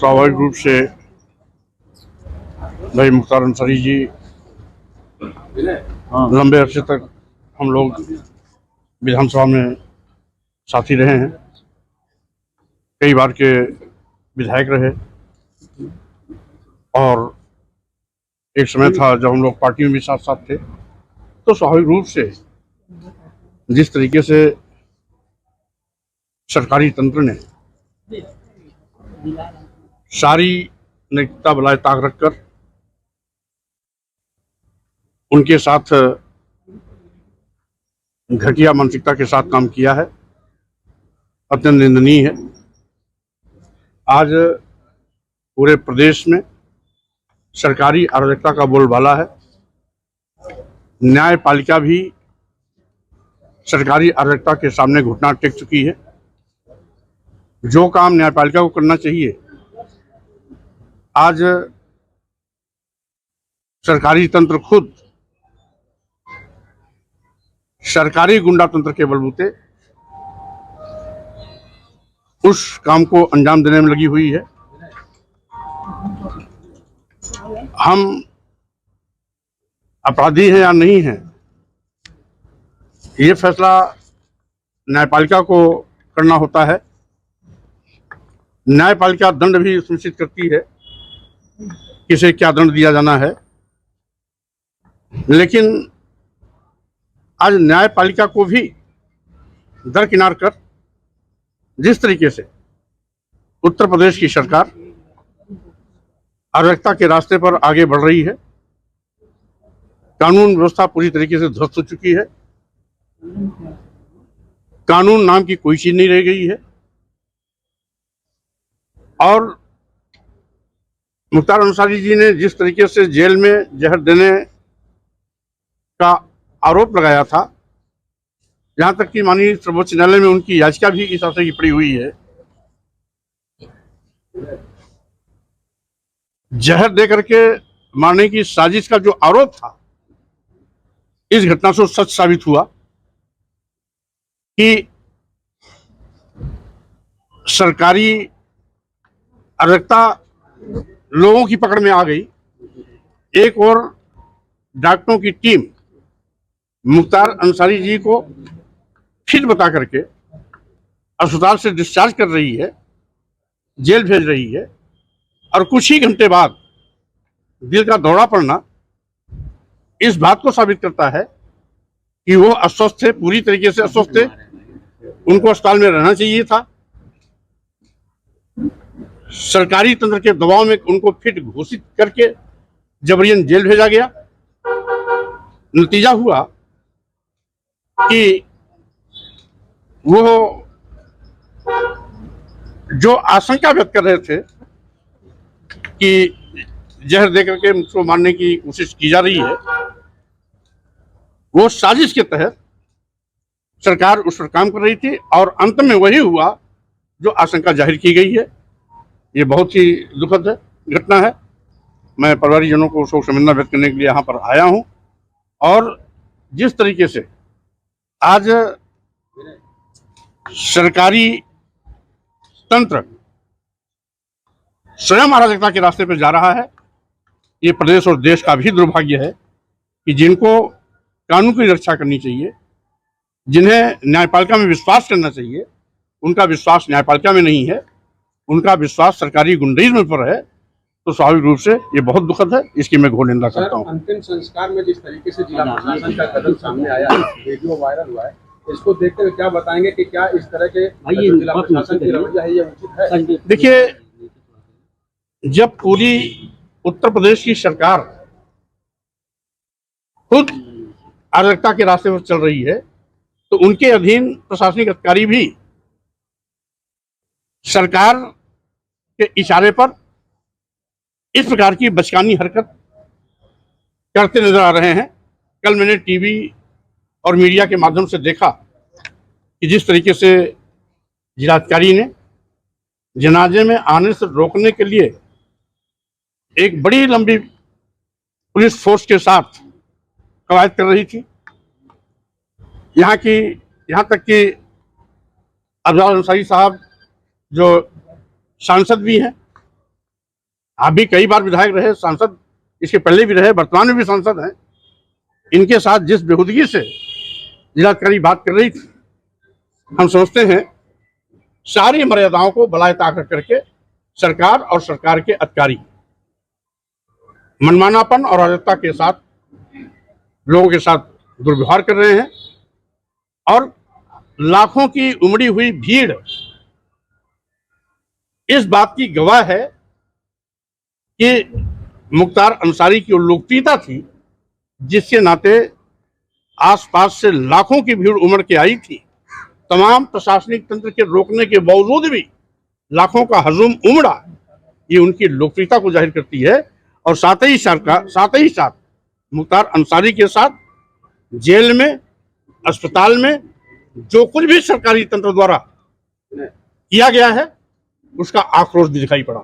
स्वाभाविक रूप से भाई मुख्तार अंसारी जी लंबे अरसे तक हम लोग विधानसभा में साथी रहे हैं, कई बार के विधायक रहे और एक समय था जब हम लोग पार्टी में भी साथ साथ थे। तो स्वाभाविक रूप से जिस तरीके से सरकारी तंत्र ने सारी नैतिकता बनाए ताक रखकर उनके साथ घटिया मानसिकता के साथ काम किया है, अत्यंत निंदनीय है। आज पूरे प्रदेश में सरकारी अराजकता का बोलबाला है। न्यायपालिका भी सरकारी अराजकता के सामने घुटना टेक चुकी है। जो काम न्यायपालिका को करना चाहिए आज सरकारी तंत्र खुद सरकारी गुंडा तंत्र के बलबूते उस काम को अंजाम देने में लगी हुई है। हम अपराधी हैं या नहीं हैं, ये फैसला न्यायपालिका को करना होता है। न्यायपालिका दंड भी सुनिश्चित करती है किसे क्या दंड दिया जाना है, लेकिन आज न्यायपालिका को भी दरकिनार कर जिस तरीके से उत्तर प्रदेश की सरकार अराजकता के रास्ते पर आगे बढ़ रही है, कानून व्यवस्था पूरी तरीके से ध्वस्त हो चुकी है, कानून नाम की कोई चीज नहीं रह गई है। और मुख्तार अंसारी जी ने जिस तरीके से जेल में जहर देने का आरोप लगाया था, जहां तक कि माननीय सर्वोच्च न्यायालय में उनकी याचिका भी इस आशय की पड़ी हुई है, जहर दे करके मारने की साजिश का जो आरोप था, इस घटना से सच साबित हुआ कि सरकारी अराजकता लोगों की पकड़ में आ गई। एक और डॉक्टरों की टीम मुख्तार अंसारी जी को फिर बता करके अस्पताल से डिस्चार्ज कर रही है, जेल भेज रही है, और कुछ ही घंटे बाद दिल का दौरा पड़ना इस बात को साबित करता है कि वो अस्वस्थ थे, पूरी तरीके से अस्वस्थ थे, उनको अस्पताल में रहना चाहिए था। सरकारी तंत्र के दबाव में उनको फिट घोषित करके जबरियन जेल भेजा गया। नतीजा हुआ कि वो जो आशंका व्यक्त कर रहे थे कि जहर देकर के मुझको मारने की कोशिश की जा रही है, वो साजिश के तहत सरकार उस पर काम कर रही थी और अंत में वही हुआ जो आशंका जाहिर की गई है। ये बहुत ही दुखद घटना है। मैं परिवारजनों को शोक संवेदना व्यक्त करने के लिए यहाँ पर आया हूँ। और जिस तरीके से आज सरकारी तंत्र स्वयं अराजकता के रास्ते पर जा रहा है, ये प्रदेश और देश का भी दुर्भाग्य है कि जिनको कानून की रक्षा करनी चाहिए, जिन्हें न्यायपालिका में विश्वास करना चाहिए, उनका विश्वास न्यायपालिका में नहीं है, उनका विश्वास सरकारी गुंडाइज्म पर है। तो स्वाभाविक रूप से ये बहुत दुखद है, इसकी मैं घोर निंदा करता हूँ। अंतिम संस्कार में जिस तरीके से जिला प्रशासन का कदम सामने आया, वीडियो वायरल हुआ है, इसको देखते हुए क्या बताएंगे कि क्या इस तरह के जिला प्रशासन की रवैया है, ये उचित है? देखिए, जब पूरी उत्तर प्रदेश की सरकार खुद अराजकता के रास्ते पर चल रही है, तो उनके अधीन प्रशासनिक अधिकारी भी सरकार के इशारे पर इस प्रकार की बचकानी हरकत करते नजर आ रहे हैं। कल मैंने टीवी और मीडिया के माध्यम से देखा कि जिस तरीके से जिलाधिकारी ने जनाजे में आने से रोकने के लिए एक बड़ी लंबी पुलिस फोर्स के साथ कवायद कर रही थी। यहाँ तक कि अफजल अंसारी साहब जो सांसद भी हैं, आप भी कई बार विधायक रहे, सांसद इसके पहले भी रहे, वर्तमान में भी सांसद हैं। इनके साथ जिस बेहूदगी से जिलाधिकारी बात कर रही थी, हम समझते हैं सारी मर्यादाओं को बलाए ताक रख करके सरकार और सरकार के अधिकारी मनमानापन और अराजकता के साथ लोगों के साथ दुर्व्यवहार कर रहे हैं। और लाखों की उमड़ी हुई भीड़ इस बात की गवाह है कि मुख्तार अंसारी की वो लोकप्रियता थी, जिसके नाते आसपास से लाखों की भीड़ उमड़ के आई थी। तमाम प्रशासनिक तंत्र के रोकने के बावजूद भी लाखों का हजूम उमड़ा। ये उनकी लोकप्रियता को जाहिर करती है। और साथ ही साथ मुख्तार अंसारी के साथ जेल में, अस्पताल में जो कुछ भी सरकारी तंत्र द्वारा किया गया है, उसका आक्रोश भी दिखाई पड़ा।